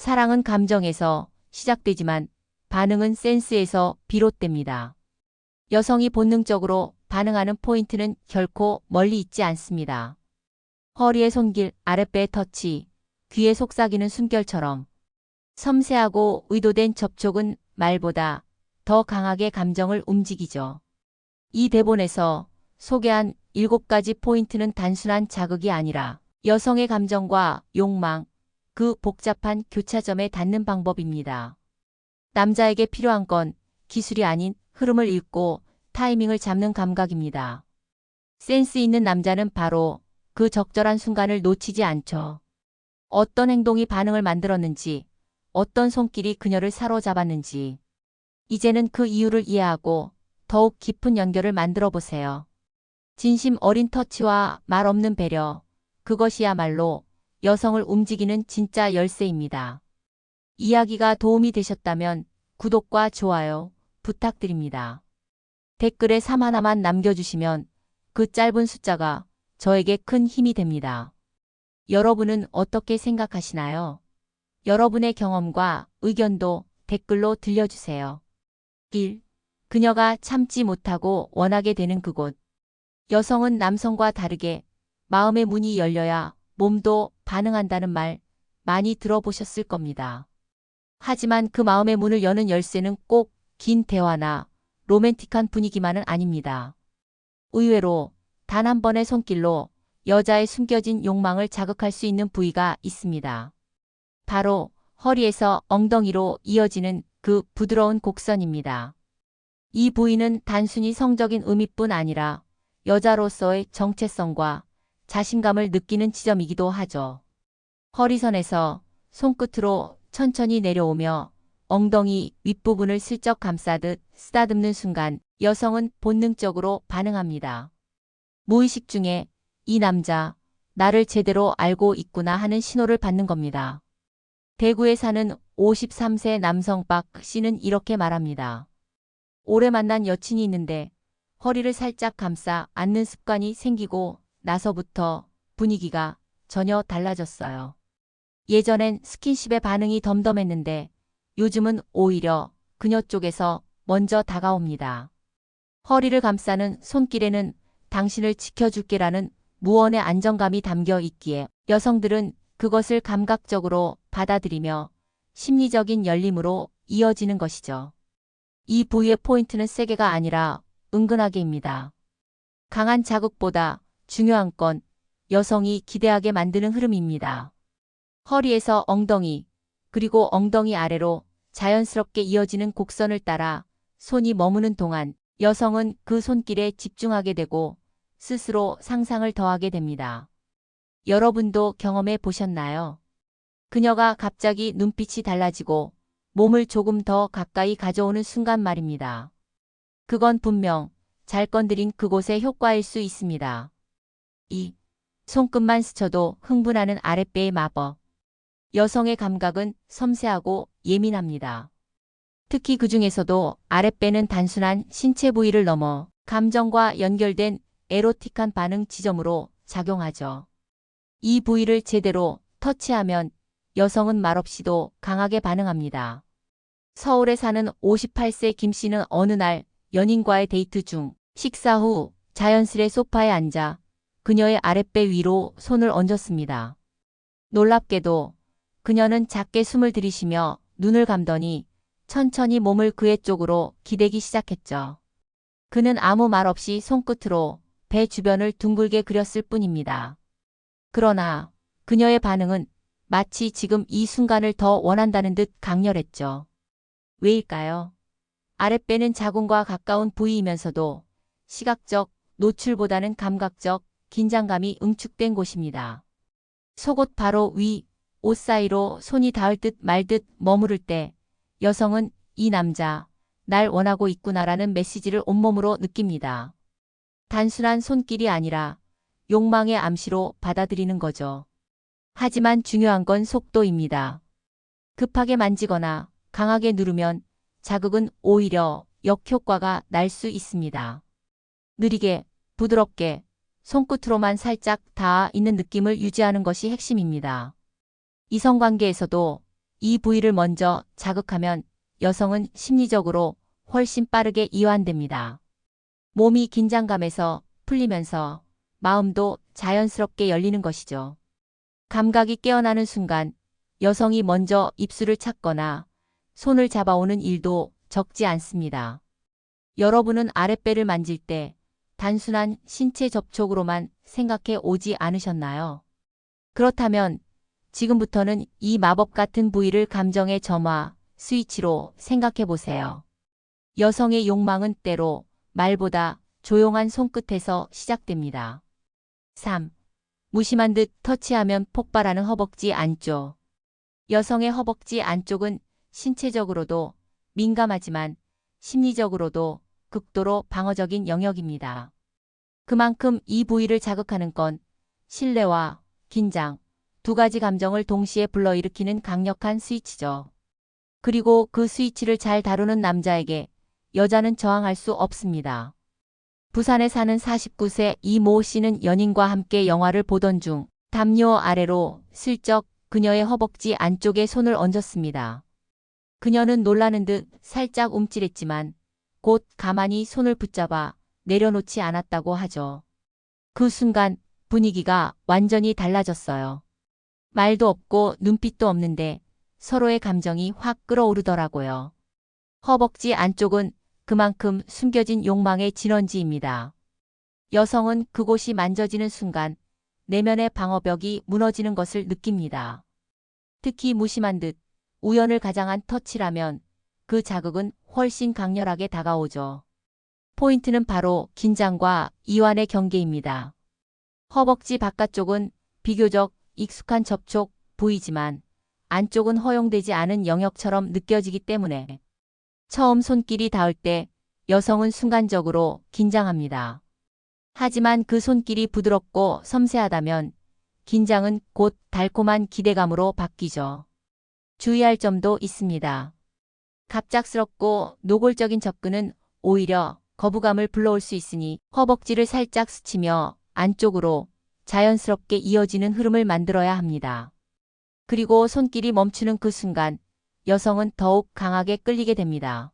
사랑은 감정에서 시작되지만 반응은 센스에서 비롯됩니다. 여성이 본능적으로 반응하는 포인트는 결코 멀리 있지 않습니다. 허리의 손길, 아랫배의 터치, 귀의 속삭이는 숨결처럼 섬세하고 의도된 접촉은 말보다 더 강하게 감정을 움직이죠. 이 대본에서 소개한 7가지 포인트는 단순한 자극이 아니라 여성의 감정과 욕망, 그 복잡한 교차점에 닿는 방법입니다. 남자에게 필요한 건 기술이 아닌 흐름을 읽고 타이밍을 잡는 감각입니다. 센스 있는 남자는 바로 그 적절한 순간을 놓치지 않죠. 어떤 행동이 반응을 만들었는지, 어떤 손길이 그녀를 사로잡았는지, 이제는 그 이유를 이해하고 더욱 깊은 연결을 만들어 보세요. 진심 어린 터치와 말 없는 배려, 그것이야말로 여성을 움직이는 진짜 열쇠입니다. 이야기가 도움이 되셨다면 구독과 좋아요 부탁드립니다. 댓글에 3 하나만 남겨주시면 그 짧은 숫자가 저에게 큰 힘이 됩니다. 여러분은 어떻게 생각하시나요? 여러분의 경험과 의견도 댓글로 들려주세요. 1. 그녀가 참지 못하고 원하게 되는 그곳. 여성은 남성과 다르게 마음의 문이 열려야 몸도 반응한다는 말 많이 들어보셨을 겁니다. 하지만 그 마음의 문을 여는 열쇠는 꼭 긴 대화나 로맨틱한 분위기만은 아닙니다. 의외로 단 한 번의 손길로 여자의 숨겨진 욕망을 자극할 수 있는 부위가 있습니다. 바로 허리에서 엉덩이로 이어지는 그 부드러운 곡선입니다. 이 부위는 단순히 성적인 의미뿐 아니라 여자로서의 정체성과 자신감을 느끼는 지점이기도 하죠. 허리선에서 손끝으로 천천히 내려오며 엉덩이 윗부분을 슬쩍 감싸듯 쓰다듬는 순간 여성은 본능적으로 반응합니다. 무의식 중에 이 남자, 나를 제대로 알고 있구나 하는 신호를 받는 겁니다. 대구에 사는 53세 남성 박 씨는 이렇게 말합니다. 오래 만난 여친이 있는데 허리를 살짝 감싸 안는 습관이 생기고 나서부터 분위기가 전혀 달라졌어요. 예전엔 스킨십의 반응이 덤덤했는데 요즘은 오히려 그녀 쪽에서 먼저 다가옵니다. 허리를 감싸는 손길에는 당신을 지켜줄게라는 무언의 안정감이 담겨 있기에 여성들은 그것을 감각적으로 받아들이며 심리적인 열림으로 이어지는 것이죠. 이 부위의 포인트는 세게가 아니라 은근하게입니다. 강한 자극보다 중요한 건 여성이 기대하게 만드는 흐름입니다. 허리에서 엉덩이, 그리고 엉덩이 아래로 자연스럽게 이어지는 곡선을 따라 손이 머무는 동안 여성은 그 손길에 집중하게 되고 스스로 상상을 더하게 됩니다. 여러분도 경험해 보셨나요? 그녀가 갑자기 눈빛이 달라지고 몸을 조금 더 가까이 가져오는 순간 말입니다. 그건 분명 잘 건드린 그곳의 효과일 수 있습니다. 2. 손끝만 스쳐도 흥분하는 아랫배의 마법. 여성의 감각은 섬세하고 예민합니다. 특히 그 중에서도 아랫배는 단순한 신체 부위를 넘어 감정과 연결된 에로틱한 반응 지점으로 작용하죠. 이 부위를 제대로 터치하면 여성은 말없이도 강하게 반응합니다. 서울에 사는 58세 김 씨는 어느 날 연인과의 데이트 중 식사 후 자연스레 소파에 앉아 그녀의 아랫배 위로 손을 얹었습니다. 놀랍게도 그녀는 작게 숨을 들이쉬며 눈을 감더니 천천히 몸을 그의 쪽으로 기대기 시작했죠. 그는 아무 말 없이 손끝으로 배 주변을 둥글게 그렸을 뿐입니다. 그러나 그녀의 반응은 마치 지금 이 순간을 더 원한다는 듯 강렬했죠. 왜일까요? 아랫배는 자궁과 가까운 부위이면서도 시각적 노출보다는 감각적 긴장감이 응축된 곳입니다. 속옷 바로 위, 옷 사이로 손이 닿을 듯 말 듯 머무를 때 여성은 이 남자, 날 원하고 있구나라는 메시지를 온몸으로 느낍니다. 단순한 손길이 아니라 욕망의 암시로 받아들이는 거죠. 하지만 중요한 건 속도입니다. 급하게 만지거나 강하게 누르면 자극은 오히려 역효과가 날 수 있습니다. 느리게, 부드럽게, 손끝으로만 살짝 닿아 있는 느낌을 유지하는 것이 핵심입니다. 이성관계에서도 이 부위를 먼저 자극하면 여성은 심리적으로 훨씬 빠르게 이완됩니다. 몸이 긴장감에서 풀리면서 마음도 자연스럽게 열리는 것이죠. 감각이 깨어나는 순간 여성이 먼저 입술을 찾거나 손을 잡아오는 일도 적지 않습니다. 여러분은 아랫배를 만질 때 단순한 신체 접촉으로만 생각해 오지 않으셨나요? 그렇다면 지금부터는 이 마법 같은 부위를 감정의 점화, 스위치로 생각해 보세요. 여성의 욕망은 때로 말보다 조용한 손끝에서 시작됩니다. 3. 무심한 듯 터치하면 폭발하는 허벅지 안쪽. 여성의 허벅지 안쪽은 신체적으로도 민감하지만 심리적으로도 극도로 방어적인 영역입니다. 그만큼 이 부위를 자극하는 건 신뢰와 긴장, 두 가지 감정을 동시에 불러일으키는 강력한 스위치죠. 그리고 그 스위치를 잘 다루는 남자에게 여자는 저항할 수 없습니다. 부산에 사는 49세 이모 씨는 연인과 함께 영화를 보던 중 담요 아래로 슬쩍 그녀의 허벅지 안쪽에 손을 얹었습니다. 그녀는 놀라는 듯 살짝 움찔했지만 곧 가만히 손을 붙잡아 내려놓지 않았다고 하죠. 그 순간 분위기가 완전히 달라졌어요. 말도 없고 눈빛도 없는데 서로의 감정이 확 끓어오르더라고요. 허벅지 안쪽은 그만큼 숨겨진 욕망의 진원지입니다. 여성은 그곳이 만져지는 순간 내면의 방어벽이 무너지는 것을 느낍니다. 특히 무심한 듯 우연을 가장한 터치라면 그 자극은 훨씬 강렬하게 다가오죠. 포인트는 바로 긴장과 이완의 경계입니다. 허벅지 바깥쪽은 비교적 익숙한 접촉 부위지만 안쪽은 허용되지 않은 영역처럼 느껴지기 때문에 처음 손길이 닿을 때 여성은 순간적으로 긴장합니다. 하지만 그 손길이 부드럽고 섬세하다면 긴장은 곧 달콤한 기대감으로 바뀌죠. 주의할 점도 있습니다. 갑작스럽고 노골적인 접근은 오히려 거부감을 불러올 수 있으니 허벅지를 살짝 스치며 안쪽으로 자연스럽게 이어지는 흐름을 만들어야 합니다. 그리고 손길이 멈추는 그 순간 여성은 더욱 강하게 끌리게 됩니다.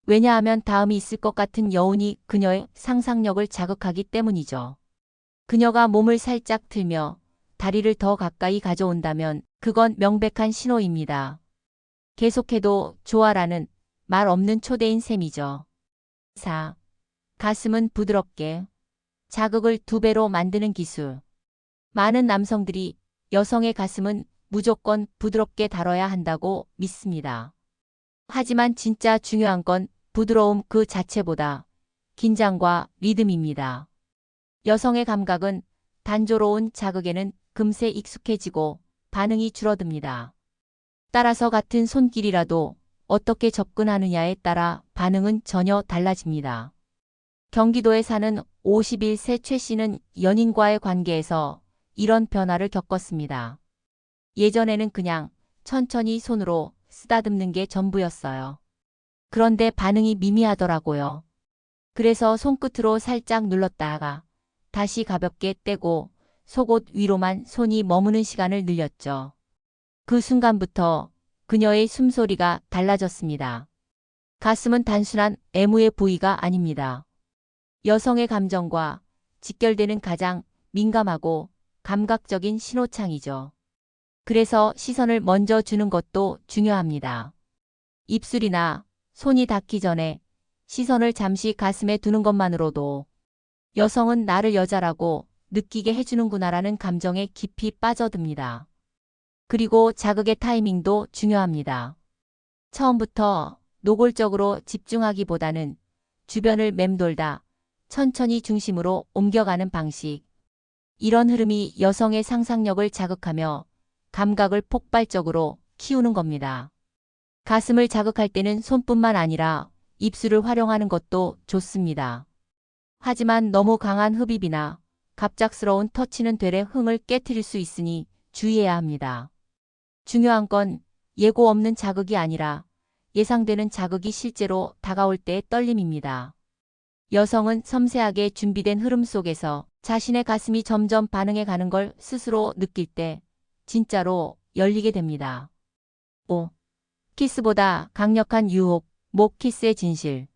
왜냐하면 다음이 있을 것 같은 여운이 그녀의 상상력을 자극하기 때문이죠. 그녀가 몸을 살짝 틀며 다리를 더 가까이 가져온다면 그건 명백한 신호입니다. 계속해도 좋아라는 말 없는 초대인 셈이죠. 4. 가슴은 부드럽게 자극을 2배로 만드는 기술. 많은 남성들이 여성의 가슴은 무조건 부드럽게 다뤄야 한다고 믿습니다. 하지만 진짜 중요한 건 부드러움 그 자체보다 긴장과 리듬입니다. 여성의 감각은 단조로운 자극에는 금세 익숙해지고 반응이 줄어듭니다. 따라서 같은 손길이라도 어떻게 접근하느냐에 따라 반응은 전혀 달라집니다. 경기도에 사는 51세 최 씨는 연인과의 관계에서 이런 변화를 겪었습니다. 예전에는 그냥 천천히 손으로 쓰다듬는 게 전부였어요. 그런데 반응이 미미하더라고요. 그래서 손끝으로 살짝 눌렀다가 다시 가볍게 떼고 속옷 위로만 손이 머무는 시간을 늘렸죠. 그 순간부터 그녀의 숨소리가 달라졌습니다. 가슴은 단순한 애무의 부위가 아닙니다. 여성의 감정과 직결되는 가장 민감하고 감각적인 신호창이죠. 그래서 시선을 먼저 주는 것도 중요합니다. 입술이나 손이 닿기 전에 시선을 잠시 가슴에 두는 것만으로도 여성은 나를 여자라고 느끼게 해주는구나라는 감정에 깊이 빠져듭니다. 그리고 자극의 타이밍도 중요합니다. 처음부터 노골적으로 집중하기보다는 주변을 맴돌다 천천히 중심으로 옮겨가는 방식. 이런 흐름이 여성의 상상력을 자극하며 감각을 폭발적으로 키우는 겁니다. 가슴을 자극할 때는 손뿐만 아니라 입술을 활용하는 것도 좋습니다. 하지만 너무 강한 흡입이나 갑작스러운 터치는 되레 흥을 깨트릴 수 있으니 주의해야 합니다. 중요한 건 예고 없는 자극이 아니라 예상되는 자극이 실제로 다가올 때의 떨림입니다. 여성은 섬세하게 준비된 흐름 속에서 자신의 가슴이 점점 반응해 가는 걸 스스로 느낄 때 진짜로 열리게 됩니다. 5. 키스보다 강력한 유혹, 목 키스의 진실.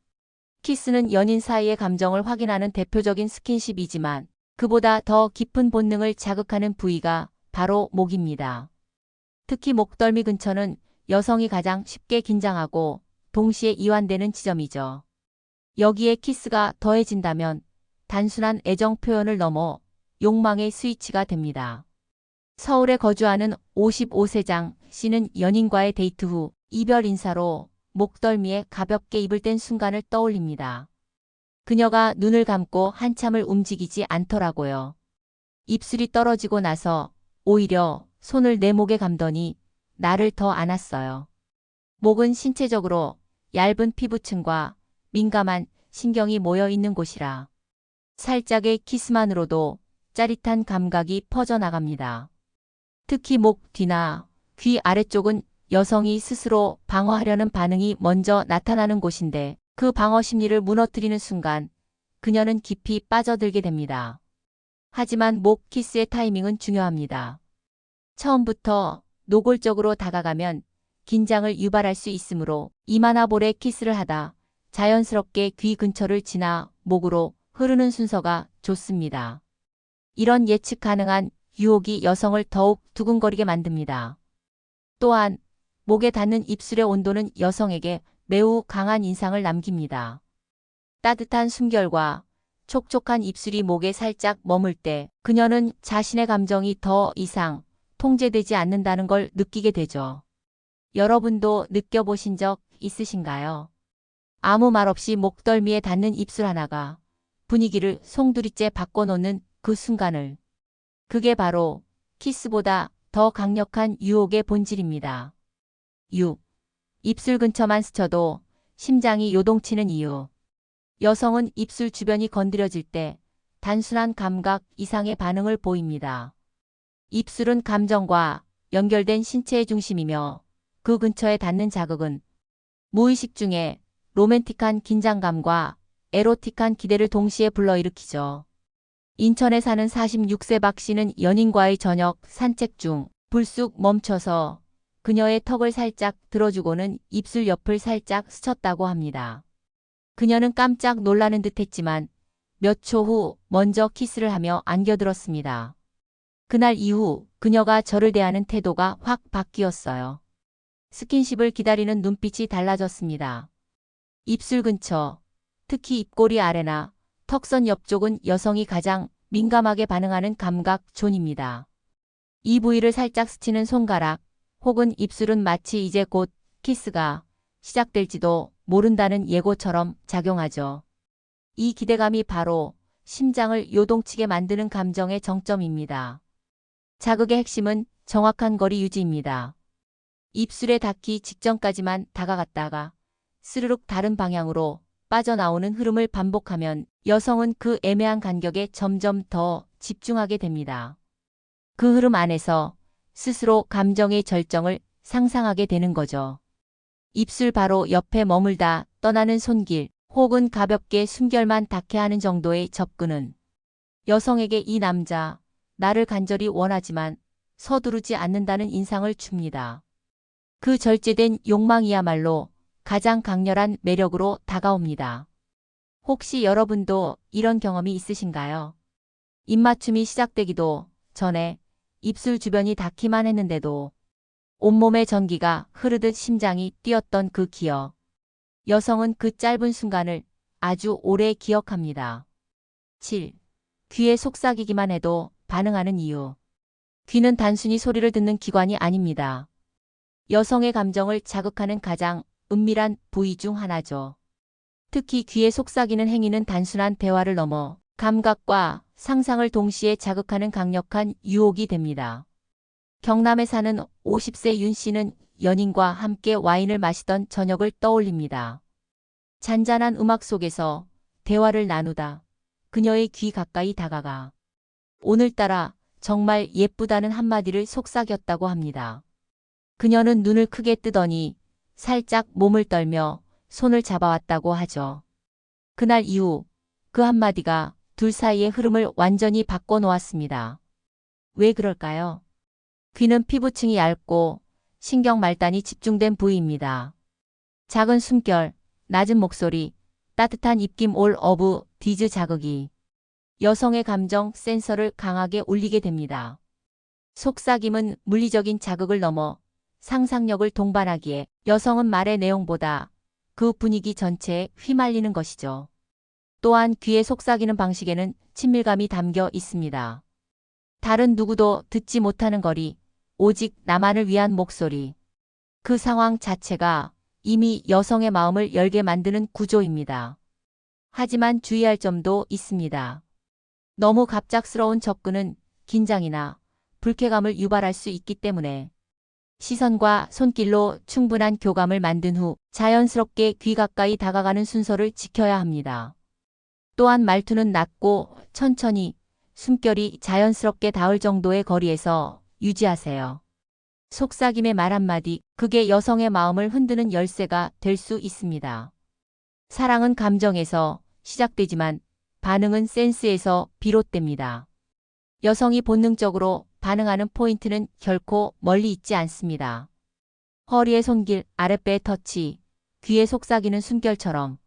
키스는 연인 사이의 감정을 확인하는 대표적인 스킨십이지만 그보다 더 깊은 본능을 자극하는 부위가 바로 목입니다. 특히 목덜미 근처는 여성이 가장 쉽게 긴장하고 동시에 이완되는 지점이죠. 여기에 키스가 더해진다면 단순한 애정 표현을 넘어 욕망의 스위치가 됩니다. 서울에 거주하는 55세장 씨는 연인과의 데이트 후 이별 인사로 목덜미에 가볍게 입을 뗀 순간을 떠올립니다. 그녀가 눈을 감고 한참을 움직이지 않더라고요. 입술이 떨어지고 나서 오히려 손을 내 목에 감더니 나를 더 안았어요. 목은 신체적으로 얇은 피부층과 민감한 신경이 모여 있는 곳이라 살짝의 키스만으로도 짜릿한 감각이 퍼져나갑니다. 특히 목 뒤나 귀 아래쪽은 여성이 스스로 방어하려는 반응이 먼저 나타나는 곳인데 그 방어 심리를 무너뜨리는 순간 그녀는 깊이 빠져들게 됩니다. 하지만 목 키스의 타이밍은 중요합니다. 처음부터 노골적으로 다가가면 긴장을 유발할 수 있으므로 이마나 볼에 키스를 하다 자연스럽게 귀 근처를 지나 목으로 흐르는 순서가 좋습니다. 이런 예측 가능한 유혹이 여성을 더욱 두근거리게 만듭니다. 또한 목에 닿는 입술의 온도는 여성에게 매우 강한 인상을 남깁니다. 따뜻한 숨결과 촉촉한 입술이 목에 살짝 머물 때 그녀는 자신의 감정이 더 이상 통제되지 않는다는 걸 느끼게 되죠. 여러분도 느껴보신 적 있으신가요? 아무 말 없이 목덜미에 닿는 입술 하나가 분위기를 송두리째 바꿔놓는 그 순간을. 그게 바로 키스보다 더 강력한 유혹의 본질입니다. 6. 입술 근처만 스쳐도 심장이 요동치는 이유. 여성은 입술 주변이 건드려질 때 단순한 감각 이상의 반응을 보입니다. 입술은 감정과 연결된 신체의 중심이며 그 근처에 닿는 자극은 무의식 중에 로맨틱한 긴장감과 에로틱한 기대를 동시에 불러일으키죠. 인천에 사는 46세 박 씨는 연인과의 저녁 산책 중 불쑥 멈춰서 그녀의 턱을 살짝 들어주고는 입술 옆을 살짝 스쳤다고 합니다. 그녀는 깜짝 놀라는 듯 했지만 몇 초 후 먼저 키스를 하며 안겨들었습니다. 그날 이후 그녀가 저를 대하는 태도가 확 바뀌었어요. 스킨십을 기다리는 눈빛이 달라졌습니다. 입술 근처, 특히 입꼬리 아래나 턱선 옆쪽은 여성이 가장 민감하게 반응하는 감각 존입니다. 이 부위를 살짝 스치는 손가락 혹은 입술은 마치 이제 곧 키스가 시작될지도 모른다는 예고처럼 작용하죠. 이 기대감이 바로 심장을 요동치게 만드는 감정의 정점입니다. 자극의 핵심은 정확한 거리 유지입니다. 입술에 닿기 직전까지만 다가갔다가 스르륵 다른 방향으로 빠져나오는 흐름을 반복하면 여성은 그 애매한 간격에 점점 더 집중하게 됩니다. 그 흐름 안에서 스스로 감정의 절정을 상상하게 되는 거죠. 입술 바로 옆에 머물다 떠나는 손길 혹은 가볍게 숨결만 닿게 하는 정도의 접근은 여성에게 이 남자, 나를 간절히 원하지만 서두르지 않는다는 인상을 줍니다. 그 절제된 욕망이야말로 가장 강렬한 매력으로 다가옵니다. 혹시 여러분도 이런 경험이 있으신가요? 입맞춤이 시작되기도 전에 입술 주변이 닿기만 했는데도 온몸의 전기가 흐르듯 심장이 뛰었던 그 기억. 여성은 그 짧은 순간을 아주 오래 기억합니다. 7. 귀에 속삭이기만 해도 반응하는 이유. 귀는 단순히 소리를 듣는 기관이 아닙니다. 여성의 감정을 자극하는 가장 은밀한 부위 중 하나죠. 특히 귀에 속삭이는 행위는 단순한 대화를 넘어 감각과 상상을 동시에 자극하는 강력한 유혹이 됩니다. 경남에 사는 50세 윤 씨는 연인과 함께 와인을 마시던 저녁을 떠올립니다. 잔잔한 음악 속에서 대화를 나누다 그녀의 귀 가까이 다가가 오늘따라 정말 예쁘다는 한마디를 속삭였다고 합니다. 그녀는 눈을 크게 뜨더니 살짝 몸을 떨며 손을 잡아왔다고 하죠. 그날 이후 그 한마디가 둘 사이의 흐름을 완전히 바꿔놓았습니다. 왜 그럴까요? 귀는 피부층이 얇고 신경 말단이 집중된 부위입니다. 작은 숨결, 낮은 목소리, 따뜻한 입김 올 오브 디즈 자극이 여성의 감정 센서를 강하게 울리게 됩니다. 속삭임은 물리적인 자극을 넘어 상상력을 동반하기에 여성은 말의 내용보다 그 분위기 전체에 휘말리는 것이죠. 또한 귀에 속삭이는 방식에는 친밀감이 담겨 있습니다. 다른 누구도 듣지 못하는 거리, 오직 나만을 위한 목소리. 그 상황 자체가 이미 여성의 마음을 열게 만드는 구조입니다. 하지만 주의할 점도 있습니다. 너무 갑작스러운 접근은 긴장이나 불쾌감을 유발할 수 있기 때문에 시선과 손길로 충분한 교감을 만든 후 자연스럽게 귀 가까이 다가가는 순서를 지켜야 합니다. 또한 말투는 낮고 천천히 숨결이 자연스럽게 닿을 정도의 거리에서 유지하세요. 속삭임의 말 한마디, 그게 여성의 마음을 흔드는 열쇠가 될 수 있습니다. 사랑은 감정에서 시작되지만 반응은 센스에서 비롯됩니다. 여성이 본능적으로 반응하는 포인트는 결코 멀리 있지 않습니다. 허리의 손길, 아랫배의 터치, 귀에 속삭이는 숨결처럼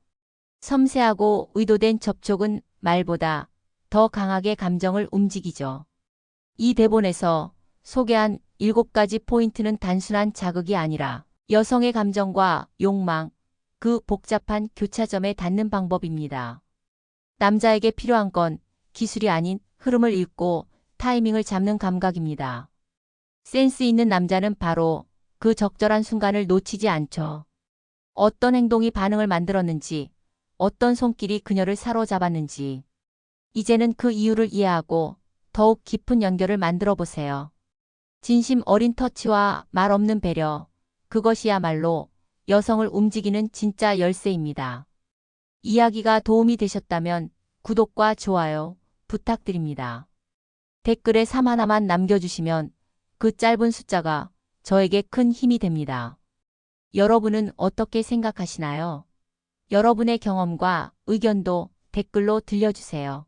섬세하고 의도된 접촉은 말보다 더 강하게 감정을 움직이죠. 이 대본에서 소개한 7가지 포인트는 단순한 자극이 아니라 여성의 감정과 욕망, 그 복잡한 교차점에 닿는 방법입니다. 남자에게 필요한 건 기술이 아닌 흐름을 읽고 타이밍을 잡는 감각입니다. 센스 있는 남자는 바로 그 적절한 순간을 놓치지 않죠. 어떤 행동이 반응을 만들었는지, 어떤 손길이 그녀를 사로잡았는지, 이제는 그 이유를 이해하고 더욱 깊은 연결을 만들어 보세요. 진심 어린 터치와 말 없는 배려, 그것이야말로 여성을 움직이는 진짜 열쇠입니다. 이야기가 도움이 되셨다면 구독과 좋아요 부탁드립니다. 댓글에 3 하나만 남겨주시면 그 짧은 숫자가 저에게 큰 힘이 됩니다. 여러분은 어떻게 생각하시나요? 여러분의 경험과 의견도 댓글로 들려주세요.